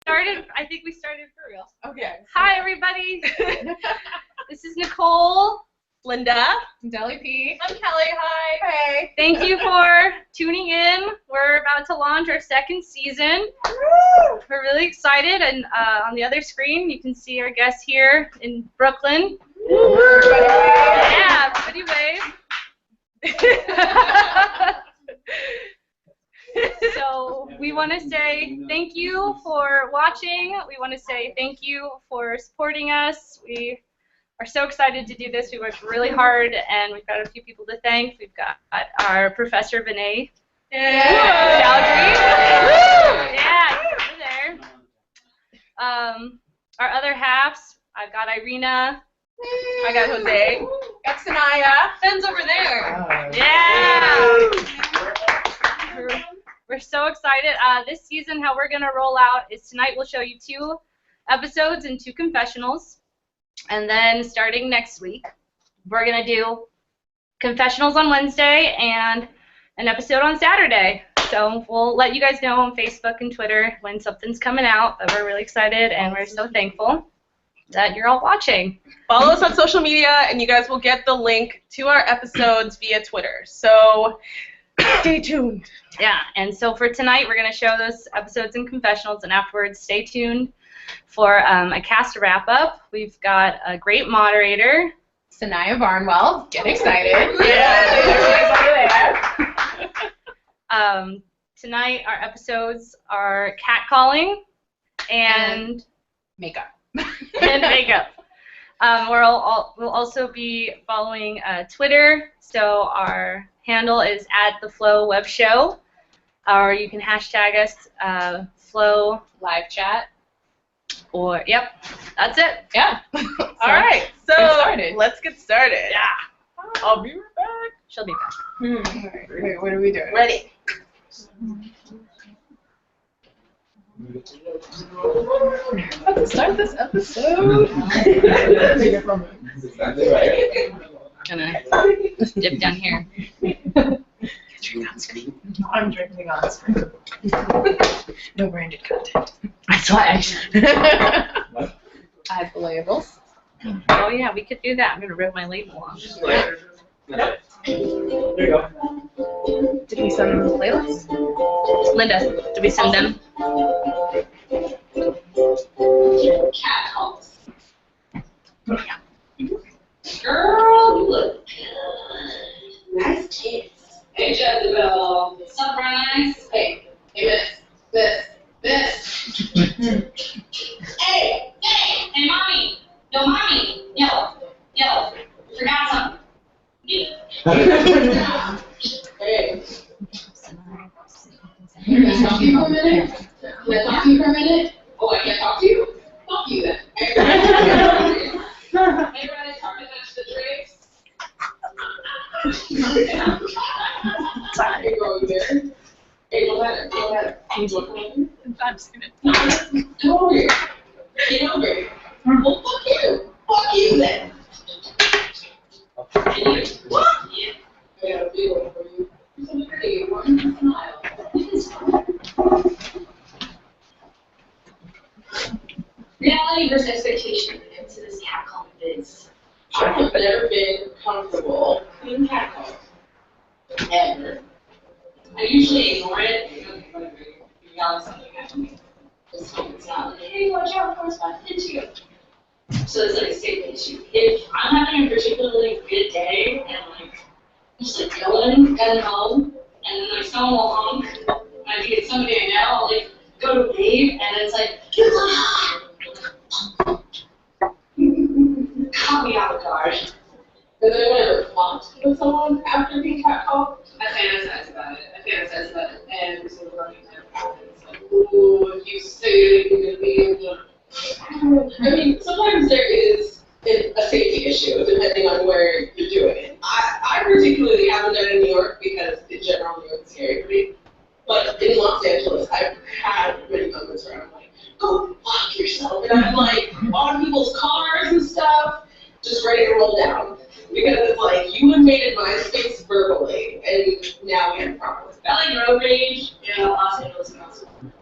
I think we started for real. Okay. Hi, everybody. This is Nicole. Linda. Deli P. I'm Kelly. Hi. Hey. Thank you for tuning in. We're about to launch our second season. Woo! We're really excited, and on the other screen, you can see our guest here in Brooklyn. Woo! Yeah, everybody wave. So we want to say thank you for watching. We want to say thank you for supporting us. We are so excited to do this. We worked really hard, and we've got a few people to thank. We've got our Professor Vinay. Dowdry. Yeah, over there. Our other halves, I've got Irina. I got Jose. Got Sanaya. Ben's over there. Yeah. We're so excited. This season, how we're going to roll out is tonight we'll show you 2 episodes and 2 confessionals. And then starting next week, we're going to do confessionals on Wednesday and an episode on Saturday. So we'll let you guys know on Facebook and Twitter when something's coming out. But we're really excited, and we're so thankful that you're all watching. Follow us on social media, and you guys will get the link to our episodes via Twitter. So stay tuned. Yeah, and so for tonight, we're going to show those episodes and confessionals, and afterwards, stay tuned for a cast wrap-up. We've got a great moderator. Sanaya Barnwell. Get excited. Yeah. Tonight, our episodes are catcalling and Makeup. and makeup. We'll also be following Twitter, so our handle is @theflowwebshow, or you can hashtag us Flow Live chat. or yep, that's it. Yeah. All right. So let's get started. Yeah, I'll be right back. she'll be back. Wait, what are we doing? Ready. Let's start this episode. Gonna dip down here. I'm drinking on screen. No branded content. That's why. Add the labels. Oh yeah, we could do that. I'm gonna rip my label off. Did we send them the playlist? Linda, did we send them? Cat calls. Girl, you look good. Nice tits. Hey, Jezebel. Sunrise. Hey, this. Hey, mommy. No, mommy. Yo, forgot something. Yeah. Hey. Can I talk to you for a minute? Oh, I can't talk to you? Fuck you then. Hey, Riley, talk to match the drapes. Hey, girl, you there? Hey, go ahead. I'm just gonna. Come over here. Get over here. Well, fuck you. Fuck you then. Fuck you. I got a feeling for you. You're so pretty. Why don't you smile? Reality versus expectation when it comes to this catcalling biz. I've never been comfortable in catcalling. Ever. I usually ignore it. If you yell something at me, it's not like, hey, watch out, force my issue. So it's like a safe issue. If I'm having a particularly good day and like just like yelling, getting home, and then like someone will honk, and I think it's somebody I know, I'll like go to wave, and it's like, caught me off guard. Has anyone ever talked with someone after being catcalled? I fantasize about it. And so learning that happens. Like, ooh, if you say it, you're gonna be able to. I mean, sometimes there is a safety issue depending on where you're doing it. I particularly haven't done it in New York because in general New York is scary for me. But in Los Angeles, I've had many moments where I'm like, go fuck yourself. And I'm like on people's cars and stuff, just ready to roll down. Because it's like, you invaded my space verbally, and now we have problems. That like road rage in Los Angeles is not so fun.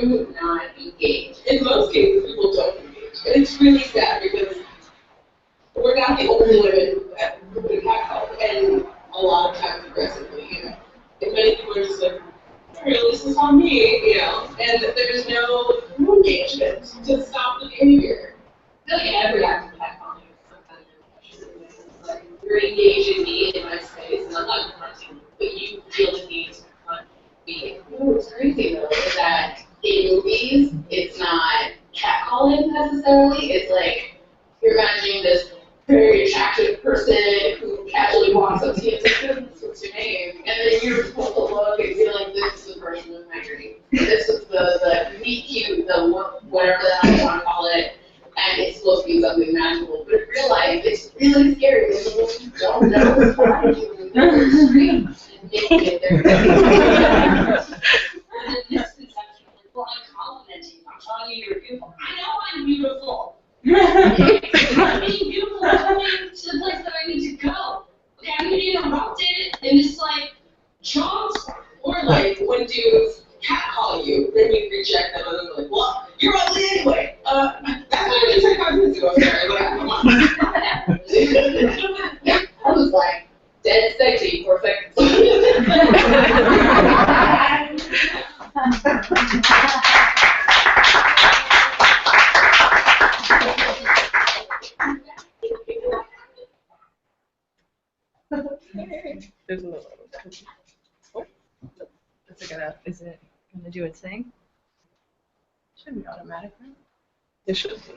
do not engage. In most cases, people don't engage. And it's really sad because we're not the only women who can catcall, and a lot of times aggressively, you know. And many people are just like, "Ariel, this is on me," you know, and there's no engagement to stop the behavior. I feel like every act of catcalling is some kind of impression. Like, you're engaging me in my space, and I'm not confronting you, but you feel the need to confront me. What's crazy though is that in movies, it's not catcalling necessarily. It's like you're imagining this very attractive person who casually walks up to you and says, "What's your name?" And then you're supposed to look and feel like this is the person with my dream. This is the meet cute, the whatever the hell you want to call it. And it's supposed to be something magical. But in real life, it's really scary because you don't know what's behind you in the street and making it there. The misconception of, well, I'm complimenting you. I'm telling you you're beautiful. I know I'm beautiful. I'm being beautiful. I'm coming to the place that I need to go. Okay, I'm going to be interrupted and just like jumps. Or like when dudes catcall you, then you reject them and then they're like, well, you're ugly anyway. That's what I did 5 minutes ago, sorry. Like, come on. I was like, dead sexy for a second. There's another one. Is it gonna do its thing? Should be automatic, right? It should be.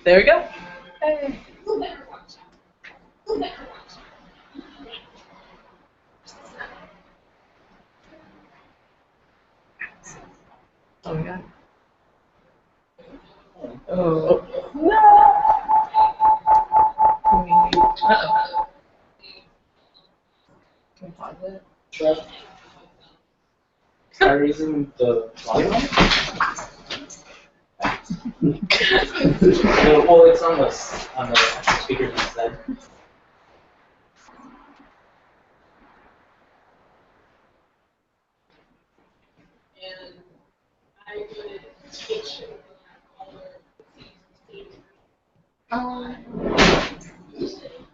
There we go. Hey. Oh my god. Oh. No! Uh-oh. Can we pause it? Try raising the volume. No, well, it's on the speakers instead. And I would teach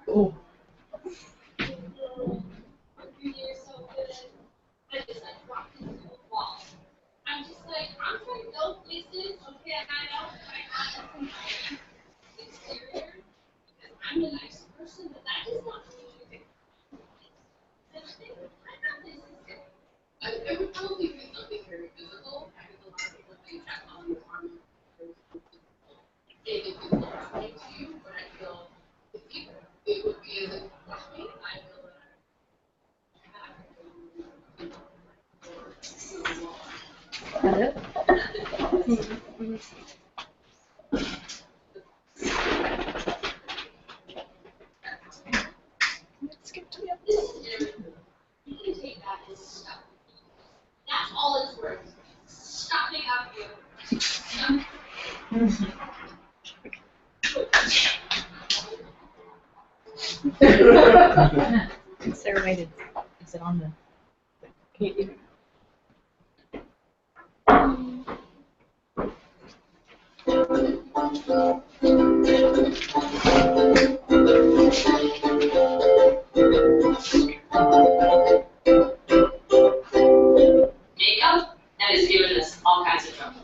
Oh. I'm just like, I'm trying to go places, okay, and I know I have exterior, because I'm a nice person, but that is not mean anything. I would probably do something very physical, because a lot of people think that on the arm it would be listening to you, but I feel it would be as if me, I feel that you can take that and stuff. That's all it's worth. Stuffing up you. Sarah waited. Is it on the? Makeup that has given us all kinds of trouble.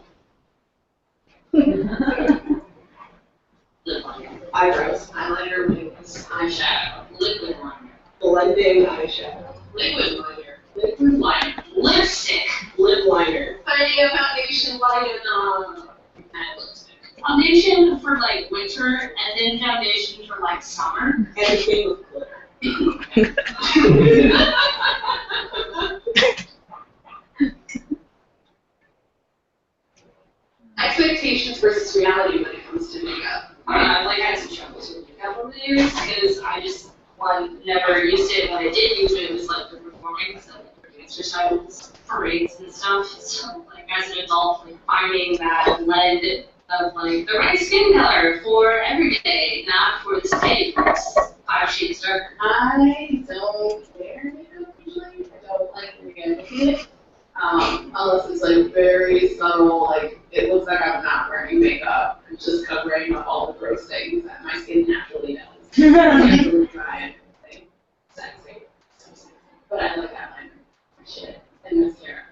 Lip liner, eyebrows, eyeliner, wings, eyeshadow, liquid liner, blending eyeshadow, liquid liner, lipstick, lip liner, putting a foundation light and matte lipstick. Foundation for like winter, and then foundation for like summer. Anything with glitter. Expectations versus reality when it comes to makeup. I've like had some troubles with makeup over the years because I just never used it. When I did use it, it was like for performing, so like for exercises, parades and stuff. So like as an adult, like finding that blend of like the right skin color for every day, not for the stage where it's 5 shades darker. I don't wear makeup usually. I don't like the it. Unless it's like very subtle, like it looks like I'm not wearing makeup, I'm just covering up all the gross things that my skin naturally does. Naturally dry and everything. Sexy. But I like eyeliner. Shit. And mascara.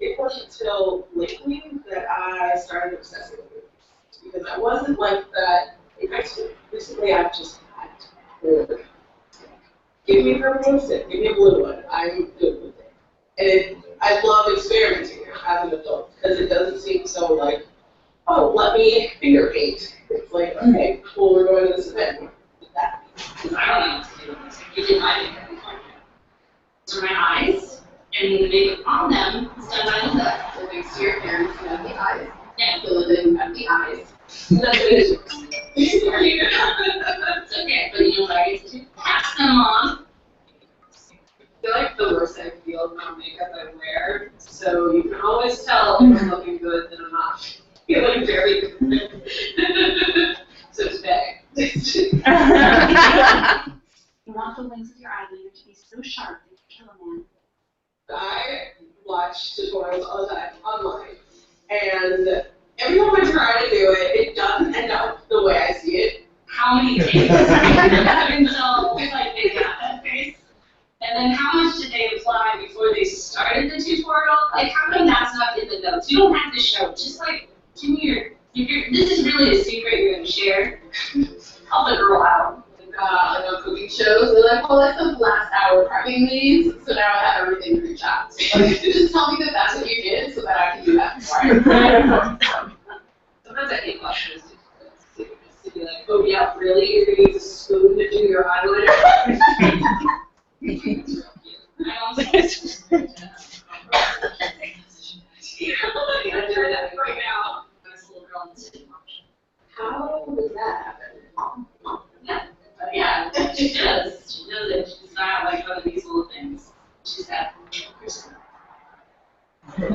It wasn't until lately that I started obsessing with it. Because I wasn't like that in high school. Recently I've just had to give me a purple lipstick, give me a blue one. I'm good with it. And I love experimenting as an adult because it doesn't seem so like, oh, let me finger paint. It's like, okay, cool, we're going to this event. What does that mean? Because I don't know what to do with this. You did my makeup before. For my eyes, and the makeup on them is done by Linda. So thanks to your parents, you have the eyes. Yeah, so Linda, you have the eyes. That's what it is. It's okay, but you know what I get to do? Pass them on. I feel like the worse I feel about makeup I wear, so you can always tell if I'm looking good and I'm not feeling very good. So it's bad. You want the wings of your eyeliner to be so sharp that you kill a man. I watch tutorials all the time online, and every time I try to do it, it doesn't end up the way I see it. How many takes until like they got that face? And then how much did they apply before they started the tutorial? Like how come that's not in the notes? You don't have to show. Just like give me your this is really a secret you're gonna share. Help a girl out. Like on cooking shows, they're like, well, let's spend the last hour prepping these, so now I have everything pre-chopped. Just tell me that that's what you did, so that I can do that before I Sometimes I hate questions to be like, oh yeah, really? You're gonna use a spoon to do your eyeliner? I don't think it's just I'm gonna do that right now. Nice little girl in the city. How does that happen? Yeah, she does. She does it. She's not like one of these little things. She's got. Wait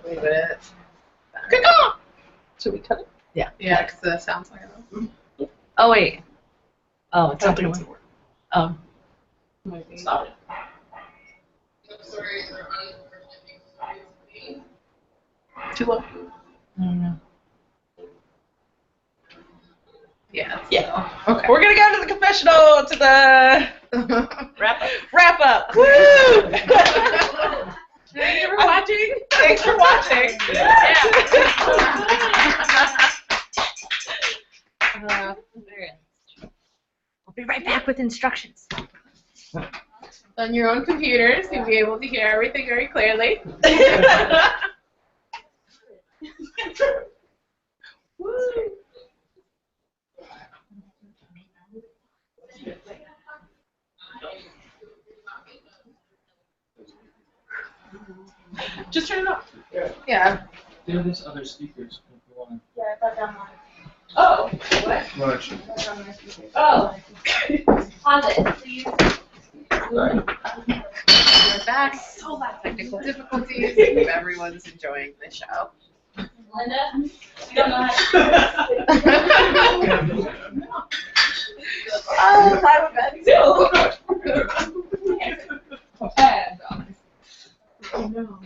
a minute. Should we cut it? Yeah, because that sounds like it. Oh wait. Oh, it's not the one. Oh. Stop it. Stories are unfortunately stories. Too low. Yeah. Yeah. Okay. We're gonna go to the confessional, to the wrap up. Woo! Thank you for watching. Thanks for watching. We'll be right back with instructions. On your own computers, you'll be able to hear everything very clearly. Just turn it off. Yeah. There's other speakers if you want. Yeah, I thought that one. Oh, what? Oh. Pause it, please. We're back. So loud. Technical difficulties. Hope everyone's enjoying the show. Linda, you don't know how Oh, I'm a bad too. Oh no.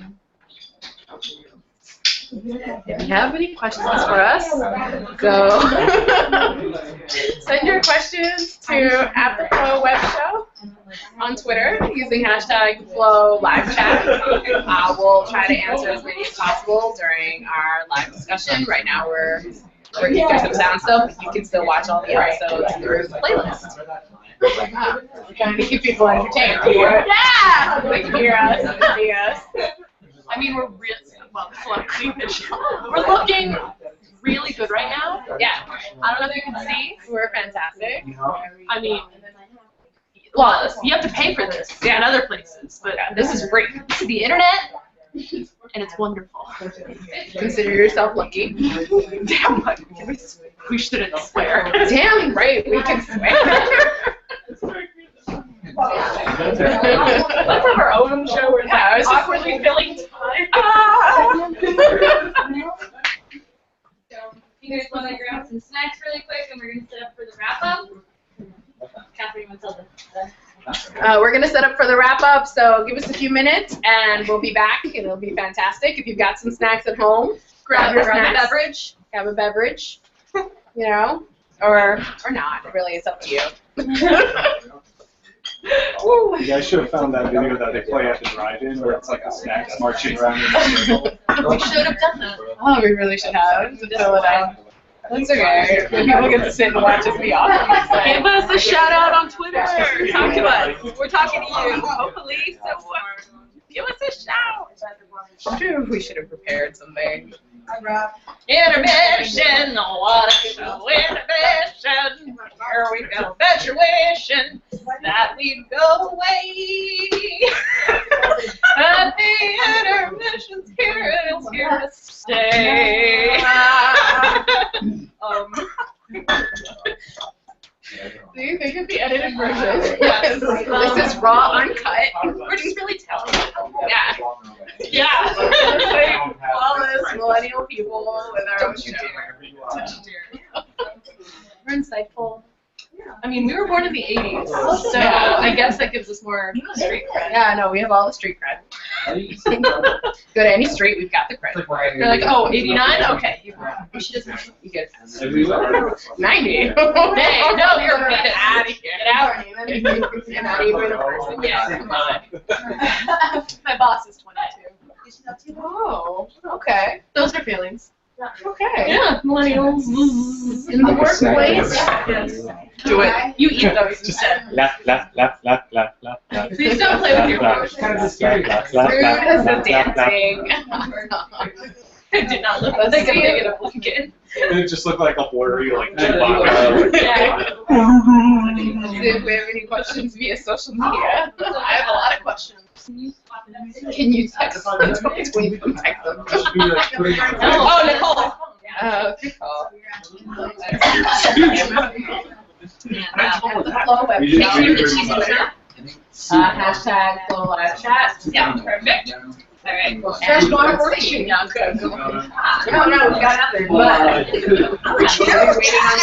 If you have any questions for us, go send your questions to @theflowwebshow on Twitter using hashtag #FlowLiveChat. We'll try to answer as many as possible during our live discussion. Right now we're working through some sound stuff, but you can still watch all the episodes through the playlist. We're trying to keep people entertained. Yeah! They can hear us and see us. I mean, we're really, well, it's a lot of cleavage. We're looking really good right now. Yeah. I don't know if you can see. We're fantastic. I mean, well, you have to pay for this in other places, but this is free. This is the internet, and it's wonderful. Consider yourself lucky. Damn, we shouldn't swear. Damn right, we can swear. Let's have our own show where it's We're going to set up for the wrap-up, so give us a few minutes, and we'll be back, and it'll be fantastic. If you've got some snacks at home, grab your snacks. Beverage. Have a beverage, you know, or not. Really, it's up to you. You guys should have found that video that they play at the drive-in where it's like the snacks marching around in a circle. We should have done that. Oh, we really should have to fill it out. That's okay. When people get to sit and watch us be awesome. Give us a shout out on Twitter. Talk to us. We're talking to you. Hopefully, someone give us a shout. I'm sure we should have prepared something. Intermission, what a show, intermission. Here we go, bet your wishing that we'd go away. But the intermission's here and it's here to stay. Do you think of the edited version? Yes. This is raw, uncut. We're just really telling you. Yeah. Yeah. All us millennial people with our own show. We're insightful. I mean, we were born in the 80s, so Yeah. I guess that gives us more street cred. Yeah, no, we have all the street cred. Go to any street, we've got the credit. They're like, oh, 89? Okay. You should just, you get 90. Hey, no, you're good. Out of here. Get out. You're not even a person. Yeah, come on. My boss is 22. Oh, okay. Those are feelings. Okay. Yeah, millennials. In the workplace. Yes. Do it. You eat those instead. Laugh. Please don't play with your food. Kind of Rude as the dancing. I did not look like a negative Lincoln. It just looked like a blurry, like, Chewbacca. Yeah. If we have any questions via social media, I have a lot of questions. Can you text them? Tweet them, text them. Oh, Nicole. Hashtag Flow Live Chat. Yeah, perfect. All right. There's more information. Yeah, good. No, we got nothing. But we're waiting on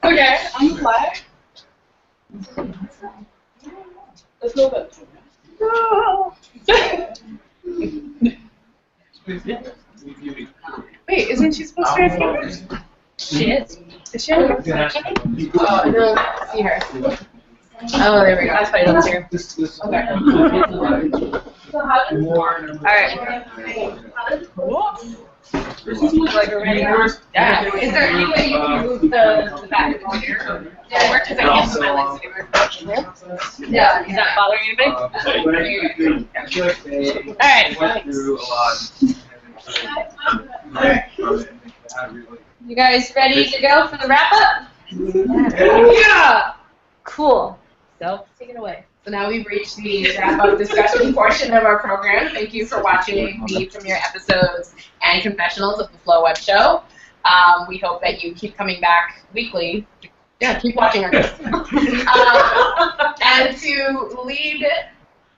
Okay, I'm live. Let's go back. Wait, isn't she supposed to have cameras? She is. Is she? Oh, I don't see her. Oh, there we go. That's why I don't see her. Okay. Alright. Like already. Yeah. Is there any way you can move the back of the chair? Yeah, because I can't see my legs anymore. Yeah. Is that bothering anybody? Alright. You guys ready to go for the wrap up? Yeah. Cool. So take it away. So now we've reached the wrap-up discussion portion of our program. Thank you for watching the premiere episodes and confessionals of the Flow Web Show. We hope that you keep coming back weekly. Yeah, keep watching our and to lead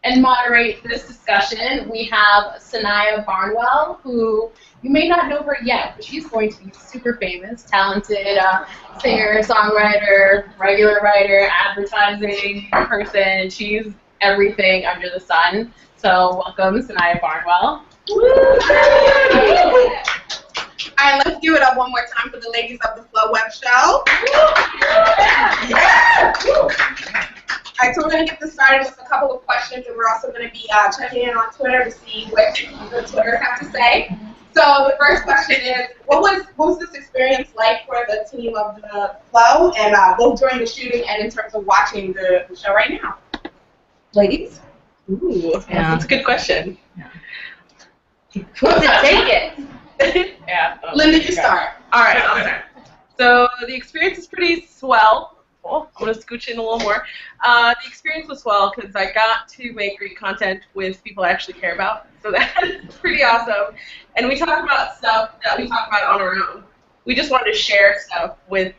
and moderate this discussion, we have Sanaya Barnwell, who you may not know her yet, but she's going to be super famous, talented singer, songwriter, regular writer, advertising person. She's everything under the sun. So welcome, Sanaya Barnwell. All right, let's give it up one more time for the ladies of the Flow Web Show. All right, so we're going to get this started with a couple of questions, and we're also going to be checking in on Twitter to see what the Twitters have to say. So the first question is, what was this experience like for the team of the Flow, and both during the shooting and in terms of watching the show right now? Ladies? Ooh, that's a good question. Who wants to take it? Yeah. Linda, you start. All right, I'll start. So the experience is pretty swell. Oh, I'm going to scooch in a little more. The experience was swell because I got to make great content with people I actually care about. So that's pretty awesome. And we talk about stuff that we talk about on our own. We just wanted to share stuff with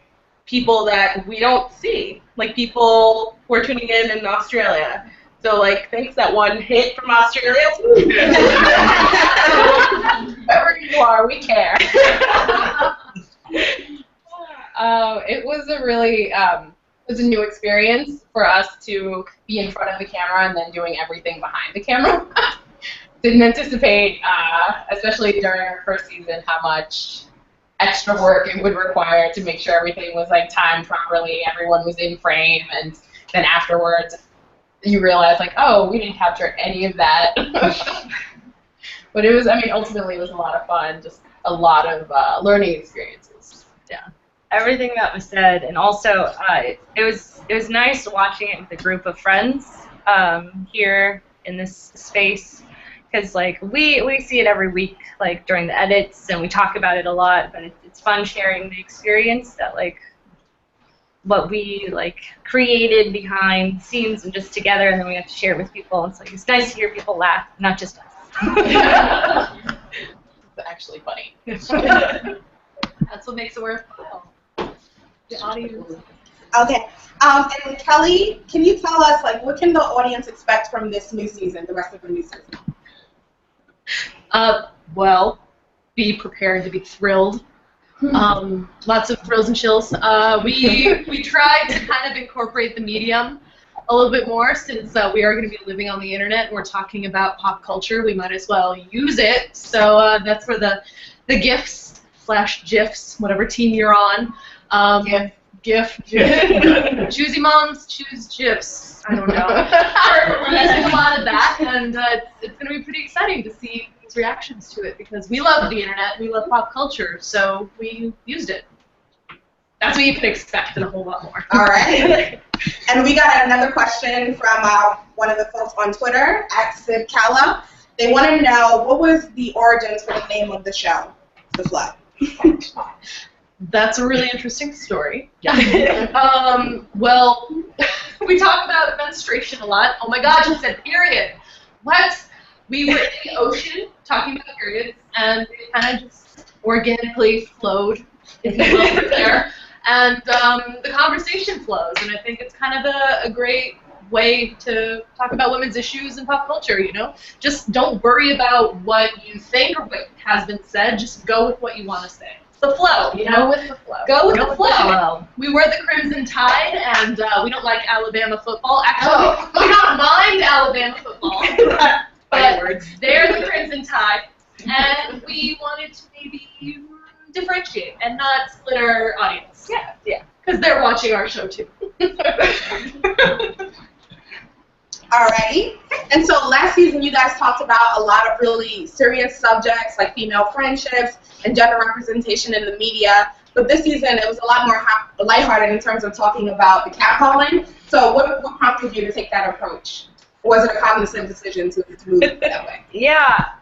people that we don't see, like people who are tuning in Australia. So, like, thanks that one hit from Australia. Wherever you are, we care. It was a really, it was a new experience for us to be in front of the camera and then doing everything behind the camera. Didn't anticipate, especially during our first season, how much extra work it would require to make sure everything was like timed properly, everyone was in frame, and then afterwards you realize like, oh, we didn't capture any of that. But it was, I mean, ultimately it was a lot of fun, just a lot of learning experiences. Yeah, everything that was said, and also it was nice watching it with a group of friends here in this space, because like we see it every week, like during the edits, and we talk about it a lot. But it's fun sharing the experience that like what we like created behind the scenes and just together, and then we have to share it with people. It's like it's nice to hear people laugh, not just us. It's actually funny. That's what makes it worthwhile. The audience. Okay. And Kelly, can you tell us, like, what can the audience expect from this new season, the rest of the new season? Well, be prepared to be thrilled. Lots of thrills and chills. We tried to kind of incorporate the medium a little bit more, since we are going to be living on the internet and we're talking about pop culture. We might as well use it. So that's where the GIFs/GIFs, whatever team you're on. GIF. Choosy moms, choose GIFs. I don't know. We're using a lot of that, and it's going to be pretty exciting to see people's reactions to it, because we love the internet, we love pop culture, so we used it. That's what you can expect, and a whole lot more. All right. And we got another question from one of the folks on Twitter, @SibCalla. They want to know, what was the origins for the name of the show, The Flow? That's a really interesting story. Well, we talk about menstruation a lot. Oh my God, you said period. What? We were in the ocean talking about periods, and it kind of just organically flowed, if you will, there. And the conversation flows, and I think it's kind of a great way to talk about women's issues and pop culture, you know? Just don't worry about what you think or what has been said, just go with what you want to say. The flow, you know? Go with the flow. Go with the flow. We were the Crimson Tide, and we don't like Alabama football. Actually, we don't mind Alabama football. But they're the Crimson Tide, and we wanted to maybe differentiate and not split our audience. Yeah. Because they're watching our show too. Alrighty. And so last season you guys talked about a lot of really serious subjects like female friendships and gender representation in the media. But this season it was a lot more lighthearted in terms of talking about the catcalling. So what prompted you to take that approach? Or was it a cognizant decision to move it that way? Yeah.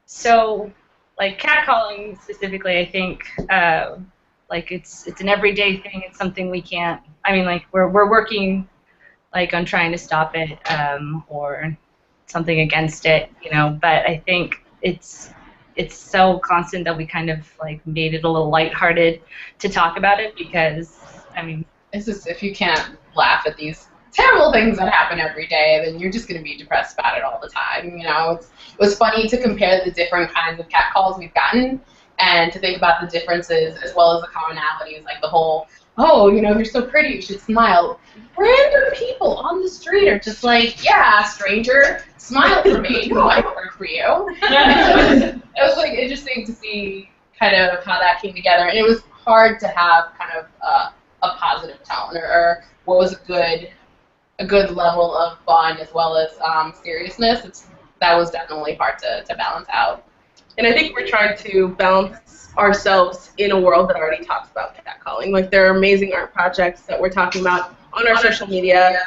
So, like catcalling specifically, I think like it's an everyday thing. It's something we can't. I mean, like we're working like on trying to stop it or something against it, you know. But I think it's so constant that we kind of like made it a little lighthearted to talk about it, because I mean, it's just, if you can't laugh at these terrible things that happen every day, then you're just going to be depressed about it all the time. You know, it was funny to compare the different kinds of catcalls we've gotten and to think about the differences as well as the commonalities, like the whole, oh, you know, you're so pretty, you should smile. Random people on the street are just like, yeah, stranger, smile for me. No, I don't work for for you. It was like interesting to see kind of how that came together, and it was hard to have kind of a positive tone or what was a good level of fun as well as seriousness. That was definitely hard to balance out. And I think we're trying to balance ourselves in a world that already talks about catcalling. Like, there are amazing art projects that we're talking about on our social media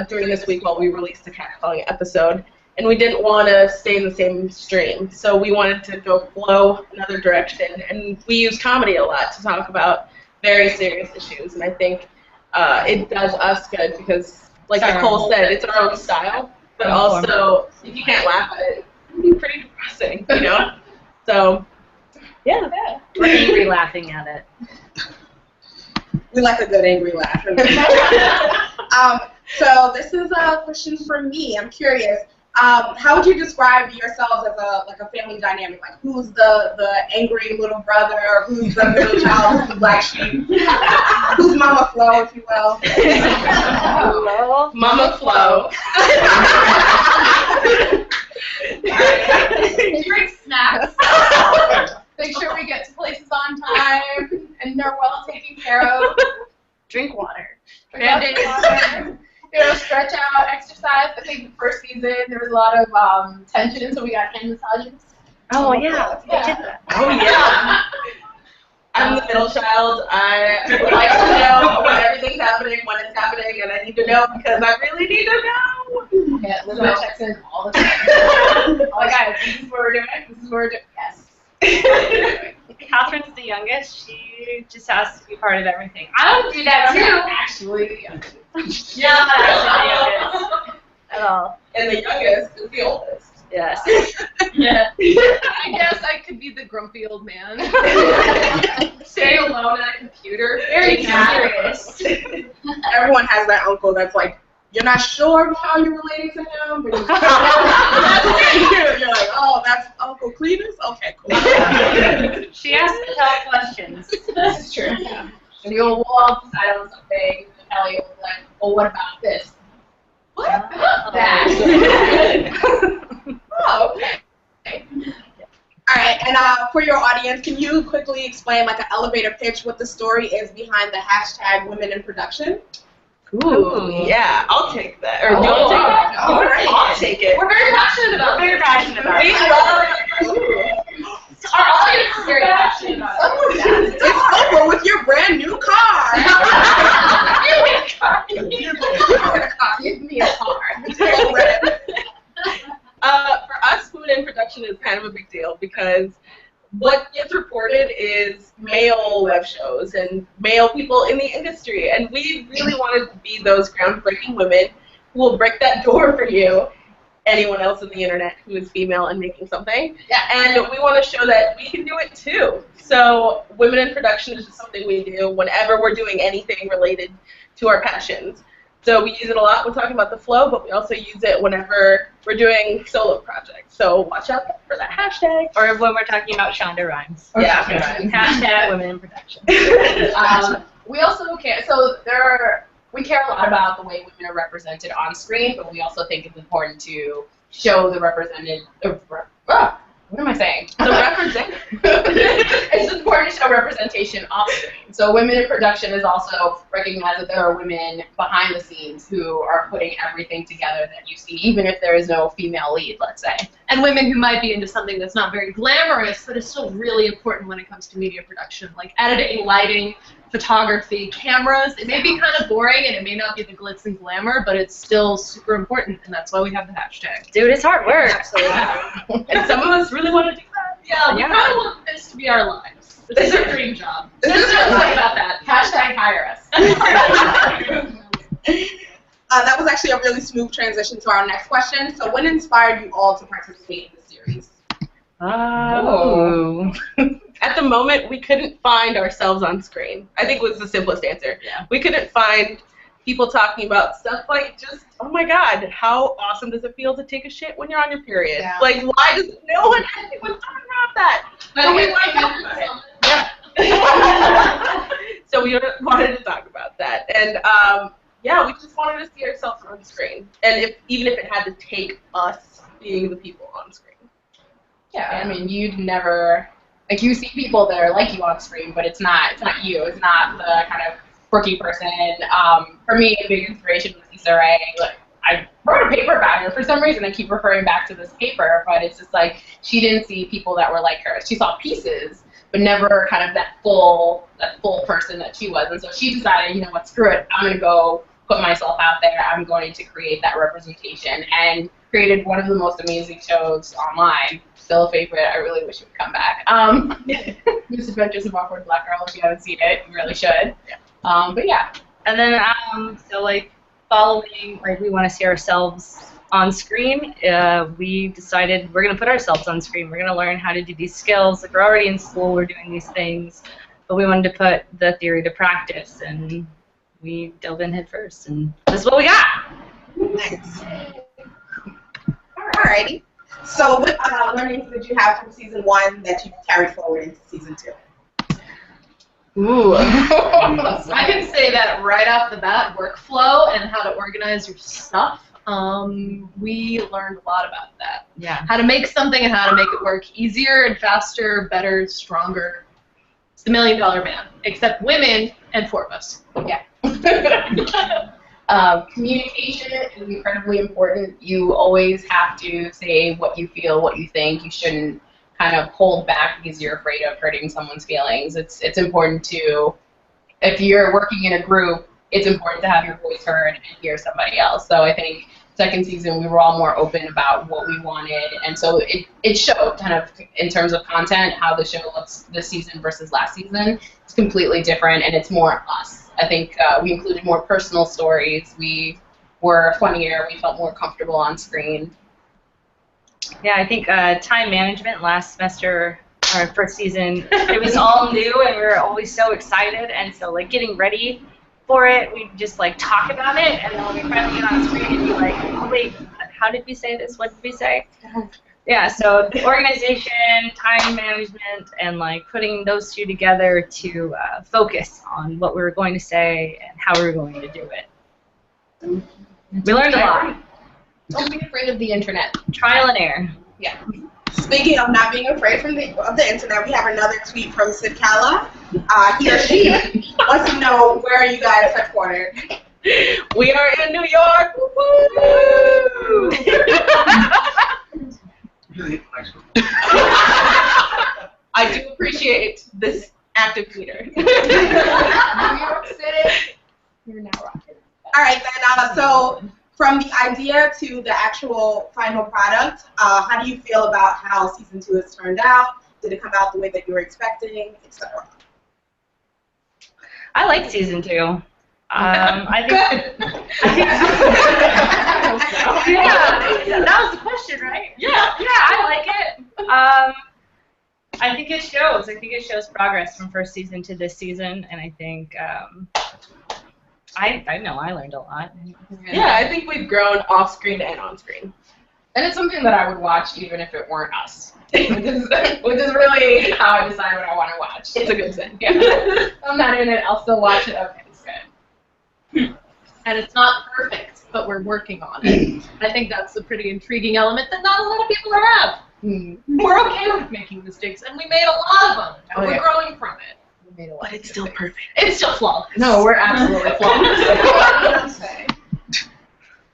during this week while we released the catcalling episode. And we didn't want to stay in the same stream. So we wanted to go flow another direction. And we use comedy a lot to talk about very serious issues. And I think it does us good because, like Nicole said, it's our own style. But also, if you can't laugh at it, it can be pretty depressing, you know? So, yeah. We're angry laughing at it. We like a good angry laugh. So this is a question for me. I'm curious. How would you describe yourselves as a family dynamic? Like, who's the angry little brother, or who's the middle child, who's the black sheep, who's Mama Flo, if you will? Hello? Mama Flo. Drink snacks. Make sure we get to places on time and they're well taken care of. Drink water. Drink water. Stretch out, exercise. I think the first season there was a lot of tension, so we got hand massages. Oh, yeah. We did that. Oh, yeah. I'm the middle child. I would like to know when everything's happening, when it's happening, and I need to know because I really need to know. Yeah, Elizabeth checks in all the time. Oh, guys, this is what we're doing. This is what we're doing. Yes. Catherine's the youngest. She just has to be part of everything. I would do that too. Actually, Yeah, I'm not actually the youngest at all. And the youngest is the oldest. Yes. yeah. I guess I could be the grumpy old man. Stay alone at a computer. Very curious. Everyone has that uncle that's like, you're not sure how you're relating to him, but you're like, oh, that's Uncle Cletus? Okay, cool. She asks tough questions. This is true. Yeah. And you'll all decide on something, and Ellie will be like, well, what about this? What about that? Oh, okay. All right, and for your audience, can you quickly explain, like an elevator pitch, what the story is behind the hashtag Women in Production? Ooh, yeah, I'll take that. Or do you want to take that? All right. I'll take it. We're very passionate about Very passionate about We it. love Our audience is very passionate about it. It's over with your brand new car. Give me a car. For us, Women in Production is kind of a big deal because what gets reported is male web shows and male people in the industry, and we really wanted to be those groundbreaking women who will break that door for you, anyone else on the internet who is female and making something. Yeah. And we want to show that we can do it too. So Women in Production is just something we do whenever we're doing anything related to our passions. So we use it a lot when talking about the flow, but we also use it whenever we're doing solo projects. So watch out for that hashtag. Or when we're talking about Shonda Rhimes. Yeah. Hashtag Women in Production. We also care. We care a lot about the way women are represented on screen, but we also think it's important to show the represented. What am I saying? So represent. It's important to show representation off screen. So Women in Production is also recognize that there are women behind the scenes who are putting everything together that you see, even if there is no female lead, let's say. And women who might be into something that's not very glamorous, but is still really important when it comes to media production, like editing, lighting, photography, cameras. It may be kind of boring and it may not be the glitz and glamour, but it's still super important, and that's why we have the hashtag. Dude, it's hard work. Absolutely. And some of us really want to do that. Yeah, we kind of want this to be our lives. This is our dream job. This is really about that. Hashtag hire us. That was actually a really smooth transition to our next question. So when inspired you all to participate in the series? Oh. At the moment, we couldn't find ourselves on screen. I think was the simplest answer. Yeah. We couldn't find people talking about stuff like just, oh my God, how awesome does it feel to take a shit when you're on your period? Yeah. Like, why does no one talking about that? So we wanted to talk about it. Yeah. So we wanted to talk about that. And yeah, we just wanted to see ourselves on screen. And even if it had to take us being the people on screen. Yeah, I mean, you'd never, like, you see people that are like you on screen, but it's not you. It's not the kind of quirky person. For me, a big inspiration was Issa Rae. Like, I wrote a paper about her. For some reason, I keep referring back to this paper, but it's just like she didn't see people that were like her. She saw pieces, but never kind of that full person that she was. And so she decided, you know what, screw it. I'm going to go put myself out there. I'm going to create that representation, and created one of the most amazing shows online. Still a favorite. I really wish it would come back. Misadventures of Awkward Black Girl. If you haven't seen it, you really should. But yeah. And then, so like following, like we want to see ourselves on screen, we decided we're going to put ourselves on screen. We're going to learn how to do these skills. Like we're already in school, we're doing these things, but we wanted to put the theory to practice, and we dove in head first, and this is what we got. Nice. Alrighty. So what learnings did you have from season 1 that you carried forward into season 2? Ooh. I can say that right off the bat, workflow and how to organize your stuff. We learned a lot about that. Yeah. How to make something and how to make it work easier and faster, better, stronger. It's the $1 Million Man, except women and 4 of us. Yeah. Communication is incredibly important. You always have to say what you feel, what you think. You shouldn't kind of hold back because you're afraid of hurting someone's feelings. It's important to, if you're working in a group, it's important to have your voice heard and hear somebody else. So I think second season we were all more open about what we wanted, and so it showed kind of in terms of content how the show looks this season versus last season. It's completely different, and it's more us. I think we included more personal stories. We were funnier. We felt more comfortable on screen. Yeah, I think time management last semester, our first season, it was all new, and we were always so excited, and so like getting ready for it, we just like talk about it, and then when we finally get on screen, and be like, oh wait, how did we say this? What did we say? Yeah, so organization, time management, and like putting those two together to focus on what we were going to say and how we were going to do it. We learned a lot. Don't be afraid of the internet. Trial and error. Yeah. Speaking of not being afraid of the internet, we have another tweet from Sid Kala. He or she wants to know, where are you guys headquartered? We are in New York. Woo-hoo! I do appreciate this active tweeter. New York City. You're now rocking. All right, then. So from the idea to the actual final product, how do you feel about how season 2 has turned out? Did it come out the way that you were expecting, etc.? I like season 2. I think. Yeah, that was the question, right? Yeah, I like it. I think it shows. I think it shows progress from first season to this season, and I think I know I learned a lot. Yeah, I think we've grown off screen and on screen. And it's something that I would watch even if it weren't us. which is really how I decide what I want to watch. It's a good thing. Yeah. I'm not in it, I'll still watch it. Okay, it's good. And it's not perfect, but we're working on it. I think that's a pretty intriguing element that not a lot of people have. We're okay with making mistakes, and we made a lot of them, and we're growing from it. We made a lot But of it's still mistakes. perfect. It's still flawless. No, we're absolutely flawless.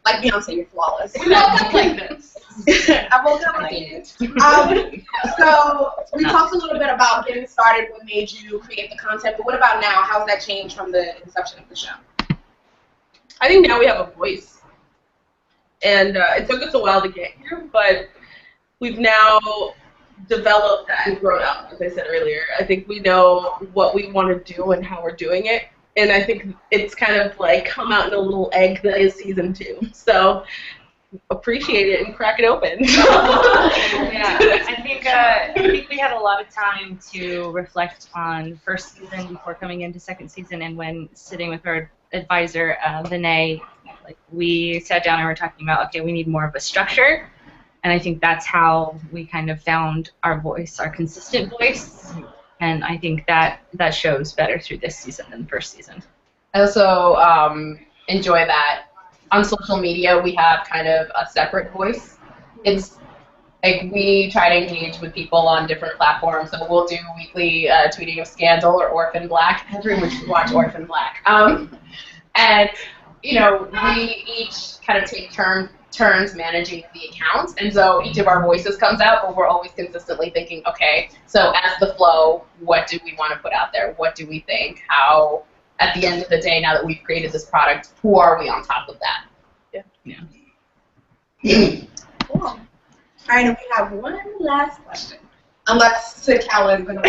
Like Beyonce, you're flawless. We woke up like this. I woke up like it. So we talked a little bit about getting started, what made you create the content, but what about now? How's that changed from the inception of the show? I think now we have a voice. And it took us a while to get here, but we've now developed that and grown up, as I said earlier. I think we know what we want to do and how we're doing it. And I think it's kind of like come out in a little egg that is season 2. So appreciate it and crack it open. Yeah, I think we had a lot of time to reflect on first season before coming into second season, and when sitting with our advisor, Vinay, like we sat down and were talking about, okay, we need more of a structure, and I think that's how we kind of found our voice, our consistent voice, and I think that shows better through this season than the first season. I also enjoy that on social media we have kind of a separate voice. It's Like, we try to engage with people on different platforms, so we'll do weekly tweeting of Scandal or Orphan Black. Everyone should watch Orphan Black. And, you know, we each kind of take turns managing the accounts, and so each of our voices comes out, but we're always consistently thinking, okay, so as the flow, what do we want to put out there? What do we think? How, at the end of the day, now that we've created this product, who are we on top of that? Cool. All right, and we have one last question. Unless Sakala is going to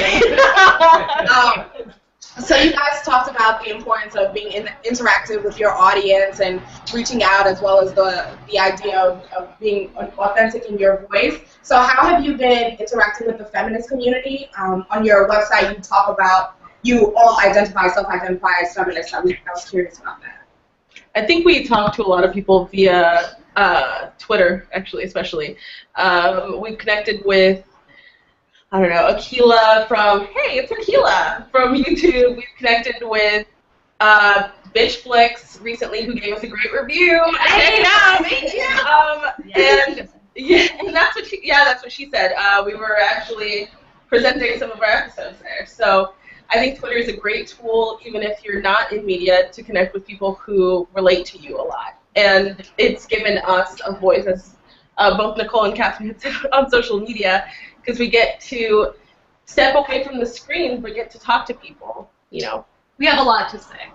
win. So you guys talked about the importance of being interactive with your audience and reaching out, as well as the idea of being authentic in your voice. So how have you been interacting with the feminist community? On your website, you talk about you all self-identify as feminists. I was curious about that. I think we talk to a lot of people via Twitter, actually, especially. We've connected with, I don't know, Akila from, hey, it's Akila from YouTube. We've connected with Bitch Flicks recently, who gave us a great review. Check it out. Thank you. And that's what she said. We were actually presenting some of our episodes there. So I think Twitter is a great tool, even if you're not in media, to connect with people who relate to you a lot. And it's given us a voice, as both Nicole and Catherine had said, on social media, because we get to step away from the screen, but get to talk to people, you know. We have a lot to say.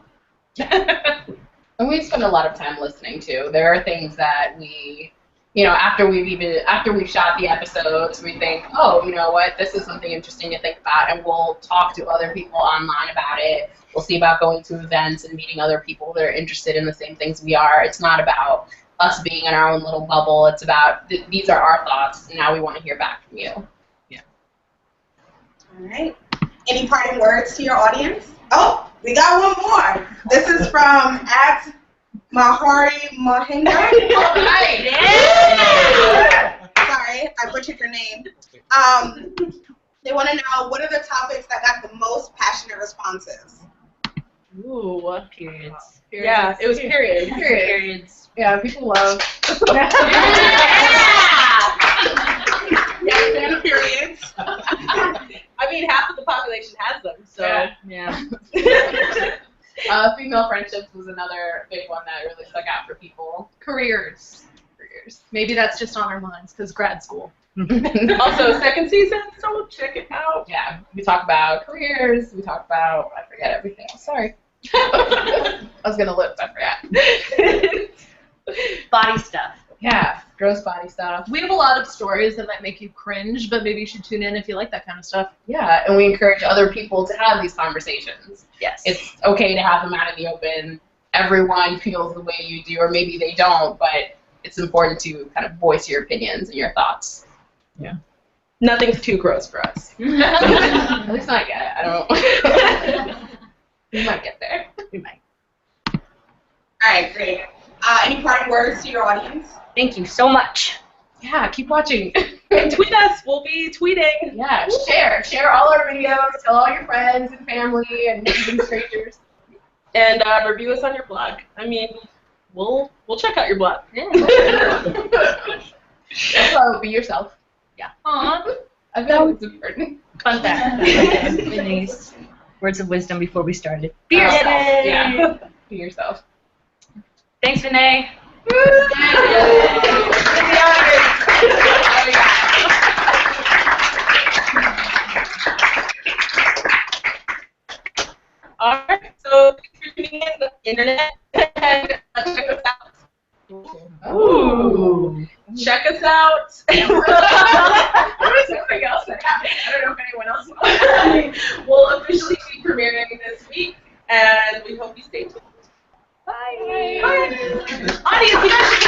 And we spend a lot of time listening too. There are things that we, you know, after we've shot the episodes, we think, oh, you know what, this is something interesting to think about, and we'll talk to other people online about it. We'll see about going to events and meeting other people that are interested in the same things we are. It's not about us being in our own little bubble. It's about these are our thoughts, and now we want to hear back from you. Yeah. All right. Any parting words to your audience? Oh, we got one more. This is from @Mahari Mahinga. Right. Sorry, I butchered your name. They want to know, what are the topics that got the most passionate responses? Ooh. Periods. Yeah, it was periods. Periods. Yeah, people love. Yeah, fan of periods. I mean, half of the population has them, so. Yeah. Female friendships was another big one that really stuck out for people. Careers. Maybe that's just on our minds because grad school. Also, second season, so check it out. Yeah, we talk about careers. We talk about, I forget everything. Sorry. I was gonna list. I forgot. Body stuff. Yeah, gross body stuff. We have a lot of stories that might make you cringe, but maybe you should tune in if you like that kind of stuff. Yeah, and we encourage other people to have these conversations. Yes. It's okay to have them out in the open. Everyone feels the way you do, or maybe they don't, but it's important to kind of voice your opinions and your thoughts. Yeah. Nothing's too gross for us. At least not yet. I don't. We might get there. We might. All right, great. Any parting words to your audience? Thank you so much. Yeah, keep watching. And tweet us. We'll be tweeting. Yeah, share all our videos. Tell all your friends and family and even strangers. And review us on your blog. I mean, we'll check out your blog. Also, be yourself. Yeah. Aww. I feel like it's important. Fun fact. Vinny's words of wisdom before we started. Be yourself. Yeah. Be yourself. Thanks, Vinay. Alright, so thanks for tuning in the internet and check us out. Ooh. Check us out. There was something else that happened. I don't know if anyone else knows. We'll officially be premiering this week, and we hope you stay tuned. Bye. Bye. Audience, you guys should